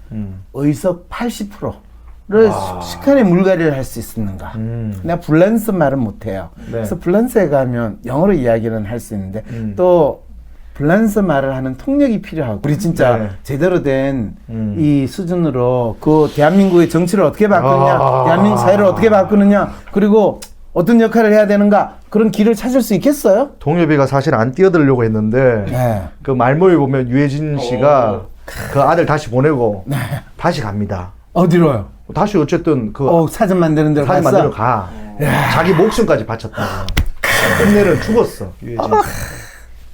의석 80%를 순식간에 물갈이를 할 수 있었는가. 내가 불란스 말은 못해요. 네. 그래서 불란스에 가면 영어로 이야기는 할 수 있는데 또 불란스 말을 하는 통역이 필요하고 우리 진짜 네. 제대로 된 이 수준으로 그 대한민국의 정치를 어떻게 바꾸느냐, 대한민국 사회를 어떻게 바꾸느냐, 그리고 어떤 역할을 해야 되는가, 그런 길을 찾을 수 있겠어요? 동엽이가 사실 안 뛰어들려고 했는데 네. 그 말모에 보면 유해진 씨가 그 아들 다시 보내고 다시 갑니다. 어디로요? 다시 어쨌든 그 사전 만드는 데로 사진 갔어. 만들어 가. 자기 목숨까지 바쳤다. 끝내는 죽었어. 유해진.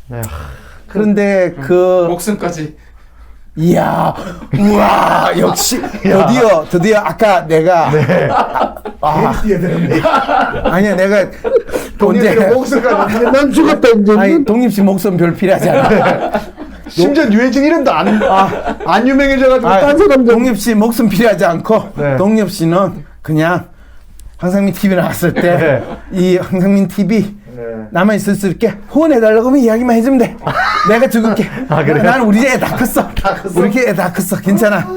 네. 그런데 그 목숨까지. 이야, 우와, 역시 드디어 아까 내가 아니야 내가 독립의 목숨까지. 난 죽었다 이제. 아니 독립식 목숨 별 필요하지 않아. 심지어 유해진 이름도 안 유명해져가지고 딴 사람들. 독립식 목숨 필요하지 않고 네. 독립씨는 그냥 황상민 TV 나왔을 때 네. 이 황상민 TV 네. 남아 있을 수 있게 후원해달라고 하면 이야기만 해주면 돼. 내가 죽을게. 그래요? 나는 우리 애 다 컸어. 우리 애 다 컸어. 괜찮아.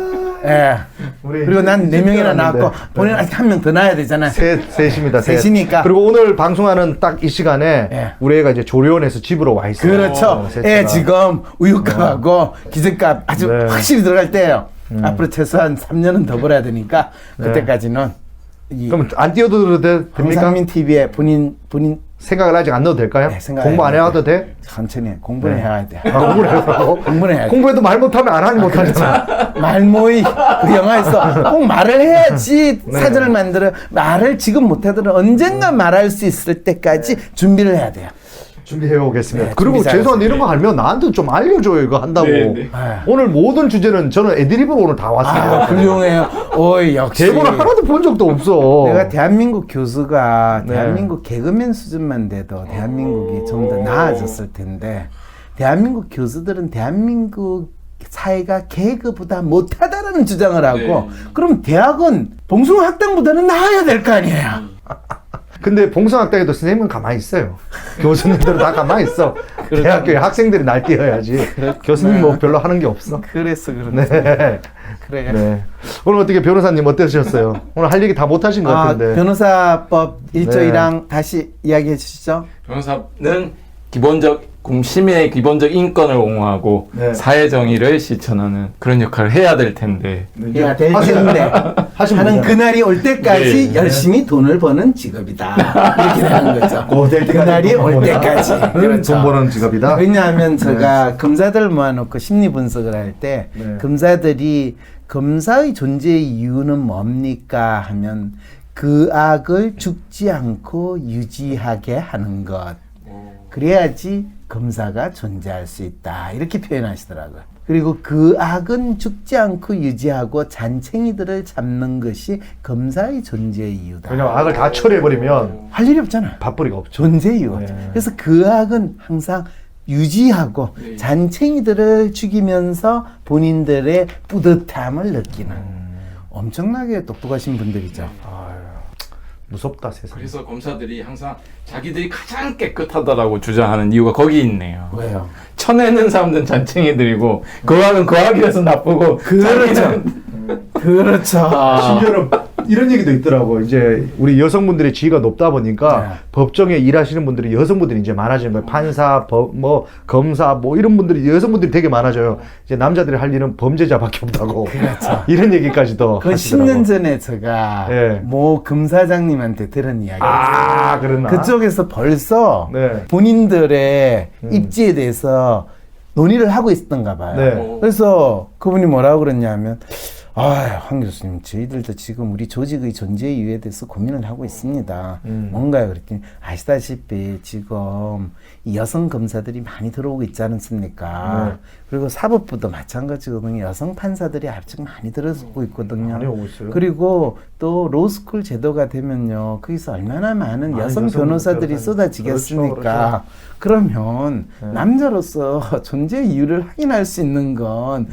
예. 그리고 난 4명이나 낳았고 본인 아직 한 명 더 낳아야 되잖아. 셋입니다. 셋이니까. 그리고 오늘 방송하는 딱 이 시간에 예. 우리 애가 이제 조리원에서 집으로 와 있어요. 그렇죠. 셋째가. 애 지금 우유값하고 기저값 아주 네. 확실히 들어갈 때예요. 앞으로 최소한 3년은 더 벌어야 되니까 그때까지는 이 그럼 안 뛰어들어도 됩니까? 황상민 TV에 본인 생각을 아직 안 넣어도 될까요? 네, 생각 공부 안 안 해와도 돼? 천천히 공부를 네. 해야 돼. 공부를 해서 공부를 해야 돼. 공부해도 말 못하면 안 하니 못하잖아. 말모이 그 영화에서 꼭 말을 해야지 사전을 만들어. 말을 지금 못하더라도 언젠가 말할 수 있을 때까지 준비를 해야 돼요. 준비해 오겠습니다. 네, 그리고 준비 죄송한데 이런 거 알면 나한테 좀 알려줘요. 이거 한다고. 네, 네. 오늘 모든 주제는 저는 애드리브로 오늘 다 왔습니다. 훌륭해요. 오이 역시. 대본을 하나도 본 적도 없어. 내가 대한민국 교수가 네. 대한민국 개그맨 수준만 돼도 대한민국이 좀 더 나아졌을 텐데 대한민국 교수들은 대한민국 사회가 개그보다 못하다라는 주장을 하고 네. 그럼 대학은 봉숭아학당보다는 나아야 될 거 아니에요. 근데 봉성학당에도 선생님은 가만히 있어요. 교수님들은 다 가만히 있어. 대학교에 학생들이 날뛰어야지. 교수님 뭐 별로 하는 게 없어. 그랬어. 네. 그래. 네. 오늘 어떻게 변호사님 어떠셨어요? 오늘 할 얘기 다 못하신 것 같은데. 변호사법 1조 네. 1항 다시 이야기해 주시죠. 변호사는 시민의 기본적 인권을 옹호하고 네. 사회 정의를 실천하는 그런 역할을 해야 될 텐데 해야 될 텐데 하시면 하는 되잖아요. 그날이 올 때까지 네. 열심히 돈을 버는 직업이다. 이렇게 되는 거죠. 고될 때까지 그날이 올 돈을 때까지. 버는 돈 버는 직업이다. 왜냐하면 제가 검사들 모아놓고 심리 분석을 할 때 네. 검사들이 검사의 존재의 이유는 뭡니까 하면 그 악을 죽지 않고 유지하게 하는 것. 그래야지 검사가 존재할 수 있다. 이렇게 표현하시더라고요. 그리고 그 악은 죽지 않고 유지하고 잔챙이들을 잡는 것이 검사의 존재의 이유다. 왜냐면 악을 다 처리해버리면 할 일이 없잖아요. 밥벌이가 없죠. 존재의 이유가 없죠. 네. 그래서 그 악은 항상 유지하고 잔챙이들을 죽이면서 본인들의 뿌듯함을 느끼는 엄청나게 똑똑하신 분들이죠. 무섭다 세상. 그래서 검사들이 항상 자기들이 가장 깨끗하다라고 주장하는 이유가 거기 있네요. 왜요? 쳐내는 사람들은 잔챙이들이고 그 악은 그 악이라서 나쁘고 그렇죠. 심지어는 이런 얘기도 있더라고. 이제 우리 여성분들의 지위가 높다 보니까 네. 법정에 일하시는 분들이 여성분들이 이제 많아지는 거예요. 판사, 뭐 검사, 뭐 이런 분들이 여성분들이 되게 많아져요. 이제 남자들이 할 일은 범죄자밖에 없다고. 그렇죠. 이런 얘기까지도 그 하시더라고. 10년 전에 제가 네. 모 검사장님한테 들은 이야기예요. 아, 그랬나? 그쪽에서 벌써 네. 본인들의 입지에 대해서 논의를 하고 있었던가 봐요. 네. 그래서 그분이 뭐라고 그랬냐면 황 교수님, 저희들도 지금 우리 조직의 존재 이유에 대해서 고민을 하고 있습니다. 뭔가요? 그랬더니 아시다시피 지금 이 여성 검사들이 많이 들어오고 있지 않습니까? 네. 그리고 사법부도 마찬가지거든요. 여성 판사들이 아주 많이 들어오고 있거든요. 많이 오고 있어요. 그리고 또 로스쿨 제도가 되면요, 거기서 얼마나 많은 여성 변호사들이 쏟아지겠습니까? 그렇죠. 그러면 네. 남자로서 존재 이유를 확인할 수 있는 건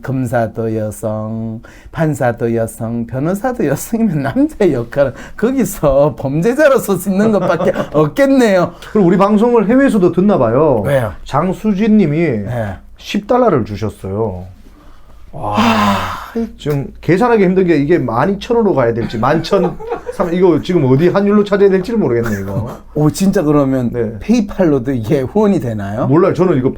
검사도 여성, 판사도 여성, 변호사도 여성이면 남자의 역할은 거기서 범죄자로서 있는 것밖에 없겠네요. 그리고 우리 방송을 해외에서도 듣나 봐요. 왜요? 장수진 님이 네. $10를 주셨어요. 와. 지금 계산하기 힘든 게 이게 12,000원으로 가야 될지 11,000 이거 지금 어디 환율로 찾아야 될지를 모르겠네 이거. 오 진짜 그러면 네. 페이팔로도 이게 후원이 되나요? 몰라요. 저는 이거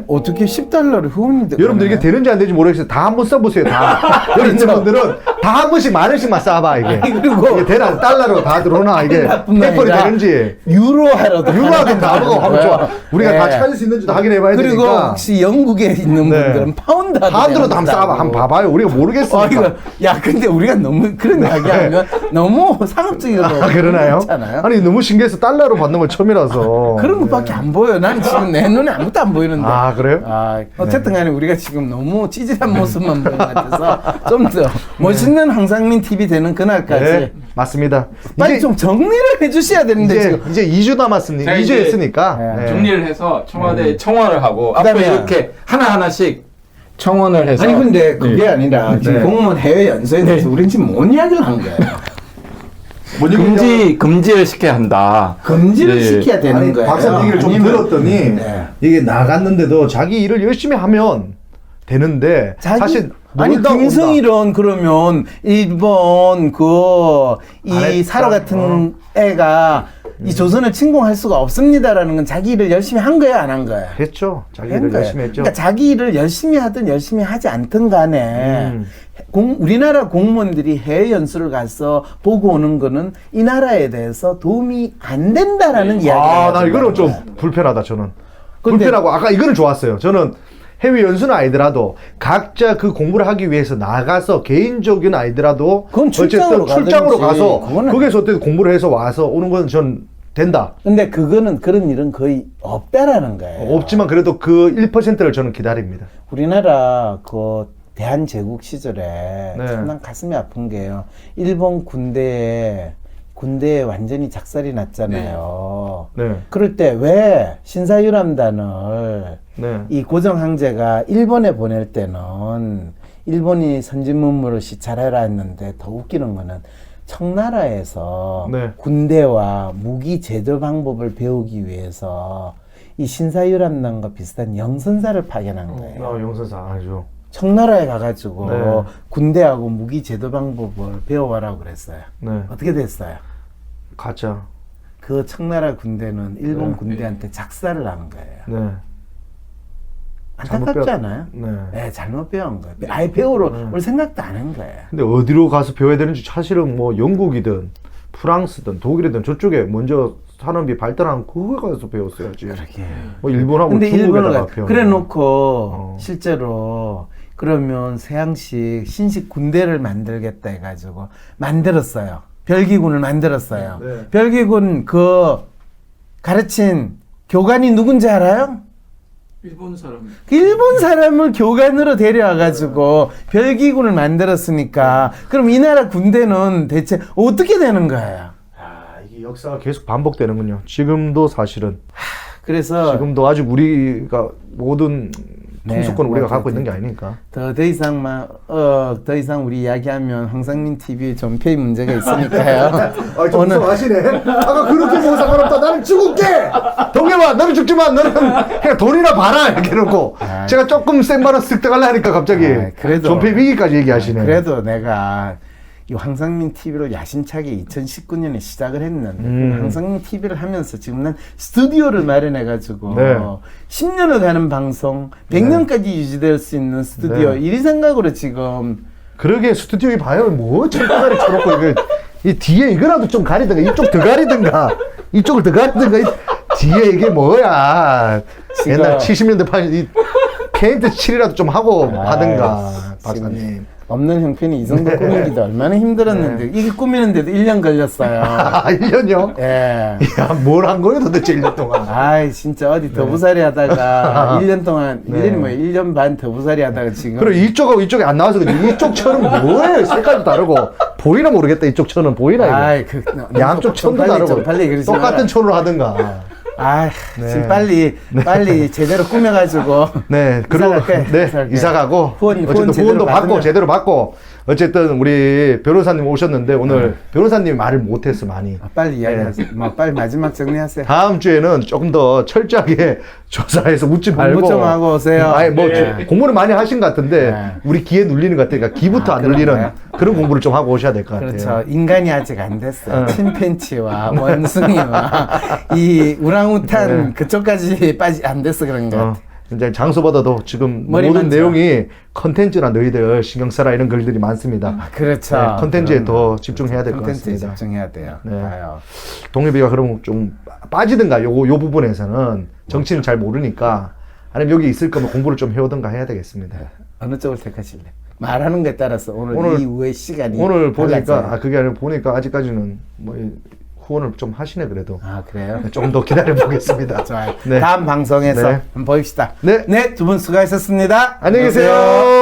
어떻게 10달러를 후원이 돼? 여러분들 이게 되는지 안 되는지 모르겠어요. 다 한번 써보세요. 다. 여기 있는 분들은 다 한 번씩 만 원씩만 써봐 이게. 아니, 그리고 이게 되나 달러로 다 들어오나 이게 나뿐만 페이퍼리 아니라 되는지. 유로화로도 유로하든 다 보고 하면 좋아. 우리가 네. 다 찾을 수 있는지도 확인해봐야 그리고 되니까. 혹시 영국에 있는 네. 분들은 파운드 파운드로도 한번 써봐. 한번 봐봐요. 우리가 모르겠으니까. 이거 야 근데 우리가 너무 그런 이야기하면 너무 상업적이라고 그러나요? 그렇잖아요. 아니 너무 신기해서 달러로 받는 건 처음이라서. 그런 것밖에 안 보여. 난 지금 내 눈에 아무것도 안 보이는데. 아 그래요? 어쨌든 간에 우리가 지금 너무 찌질한 모습만 보는 것 같아서 좀 더 멋있는 황상민 TV 되는 그날까지 네, 맞습니다. 빨리 이제 좀 정리를 해주셔야 되는데 지금. 이제 2주 남았습니다. 자, 2주 이제 했으니까. 네. 네. 정리를 해서 청와대에 청원을 하고 앞으로 그다음에 이렇게 하나하나씩 청원을 해서 아니 근데 그게 네. 아니라 지금 네. 공무원 해외 연수에 대해서 우리는 지금 뭔 이야기를 한 거예요? 금지를 시켜야 한다. 금지를 네. 시켜야 되는 아니, 거예요. 박사 얘기를 좀 아니면- 들었더니 네. 이게 나갔는데도 자기 일을 열심히 하면 되는데 사실 아니 놀다 온다. 김성일은 그러면 일본 안 이 했다. 사로 같은 애가 이 조선을 침공할 수가 없습니다라는 건 자기 일을 열심히 한 거야 안 한 거야? 했죠. 자기 한 일을 거예요. 열심히 했죠. 그러니까 자기 일을 열심히 하든 열심히 하지 않든 간에 음. 우리나라 공무원들이 해외 연수를 가서 보고 오는 거는 이 나라에 대해서 도움이 안 된다라는 이야기를 나 하는 이거는 좀 거예요. 불편하다 저는. 근데- 불편하고 아까 이거는 좋았어요. 저는 해외 연수는 아니더라도 각자 그 공부를 하기 위해서 나가서 개인적인 아이더라도 그건 출장으로 어쨌든 출장으로 가든지 가서 그거는- 거기서 어떻게 공부를 해서 와서 오는 건 전 된다. 근데 그거는 그런 일은 거의 없다라는 거예요. 없지만 그래도 그 1%를 저는 기다립니다. 우리나라 그 대한제국 시절에 네. 참 난 가슴이 아픈 게요. 일본 군대에 완전히 작살이 났잖아요. 네. 그럴 때 왜 신사유람단을 네. 이 고정 항제가 일본에 보낼 때는 일본이 선진문물을 시찰해라 했는데 더 웃기는 거는 청나라에서 네. 군대와 무기 제조 방법을 배우기 위해서 이 신사유람단과 비슷한 영선사를 파견한 거예요. 영선사 아주. 청나라에 가가지고 네. 군대하고 무기 제도 방법을 배워와라고 그랬어요. 네. 어떻게 됐어요? 가짜. 그 청나라 군대는 일본 네. 군대한테 작살을 한 거예요. 네. 안타깝지 않아요? 네. 네, 잘못 배운 거예요. 아예 배우러 올 생각도 안 한 거예요. 근데 어디로 가서 배워야 되는지 사실은 뭐 영국이든 프랑스든 독일이든 저쪽에 먼저 산업이 발달한 그거 가서 배웠어야지. 그러게. 뭐 일본하고 근데 일본을 중국에다가 배워. 그래 놓고 실제로 그러면 서양식 신식 군대를 만들겠다 해가지고 만들었어요. 별기군을 만들었어요. 네. 별기군 그 가르친 교관이 누군지 알아요? 일본 사람. 일본 사람을 교관으로 데려와가지고 별기군을 만들었으니까 그럼 이 나라 군대는 대체 어떻게 되는 거예요? 이게 역사가 계속 반복되는군요. 지금도 사실은 그래서 지금도 아직 우리가 모든 네, 통수권 우리가 맞아요. 갖고 있는 게 아니니까. 더 이상 우리 이야기하면 황상민 TV 전폐의 문제가 있으니까요. 오늘 아시네. 아까 그렇게 뭐 상관없다. 나는 죽을게. 동해와 너는 죽지만 너는 그냥 돈이나 봐라 이렇게 해놓고 제가 조금 센 말은 쓱득하려 하니까 갑자기 그래도- 전폐 위기까지 얘기하시네. 그래도 내가 이 황상민 TV로 야심차게 2019년에 시작을 했는데 황상민 TV를 하면서 지금 난 스튜디오를 마련해가지고 네. 10년을 가는 방송 100년까지 유지될 수 있는 스튜디오 네. 이 생각으로 지금 그러게 스튜디오에 봐요. 뭐 철가리 쳐놓고 이 뒤에 이거라도 좀 가리든가 이쪽 더 가리든가 이쪽을 더 가리든가 뒤에 이게 뭐야. 지금- 옛날 70년대 80이 페인트 칠이라도 좀 하고 하든가 박사님. 없는 형편이 이 정도 꾸미기도 얼마나 힘들었는데 이게 꾸미는데도 1년 걸렸어요. 1년요? 예. 야, 뭘 한 거예요 도대체 1년 동안. 아이 진짜 어디 더부살이 하다가 1년 동안 1년이 뭐예요? 1년 반 더부살이 하다가 지금 그리고 이쪽하고 이쪽이 안 나와서 그런지 이쪽 천은 뭐예요? 색깔도 다르고 보이나 모르겠다. 이쪽 천은 보이나 이거. 아이 그 양쪽 천도 다르고 빨리 그러지 똑같은 마라. 천으로 하든가. 아 네. 지금 빨리 제대로 꾸며가지고 네, 그리고 이사 갈게. 네, 이사 가고 후원 어쨌든 제대로 후원도 받고 받으면. 제대로 받고 어쨌든 우리 변호사님 오셨는데 오늘 변호사님이 말을 못했어 많이. 빨리 이야기하세요. 뭐 빨리 마지막 정리하세요. 다음 주에는 조금 더 철저하게 조사해서 묻지 말고 공부 좀 하고 오세요. 아니 뭐 네. 공부를 많이 하신 것 같은데 네. 우리 귀에 눌리는 것 같으니까 귀부터 안 눌리는 그런가요? 그런 공부를 좀 하고 오셔야 될 것 같아요. 그렇죠. 인간이 아직 안 됐어요. 침팬치와 원숭이와 이 우랑우탄 그쪽까지 안 됐어 그런 것 같아. 이제 장소보다도 지금 머리 모든 많죠. 내용이 컨텐츠나 너희들 신경 써라 이런 글들이 많습니다. 그렇죠. 네, 컨텐츠에 그럼 더 집중해야 될 것 컨텐츠에 같습니다. 집중해야 돼요. 네. 아유. 동엽이가 그럼 좀 빠지든가 요 부분에서는 정치는 잘 모르니까 아니면 여기 있을 거면 공부를 좀 해오든가 해야 되겠습니다. 어느 쪽을 택하실래? 말하는 거에 따라서 오늘 이후의 시간이 오늘 보니까 달라져요. 그게 아니라 보니까 아직까지는 뭐 후원을 좀 하시네 그래도 아 그래요? 조금 더 기다려 보겠습니다. 좋아요. 네. 다음 방송에서 네. 한번 봅시다. 네. 네, 두 분 수고하셨습니다. 안녕히 계세요.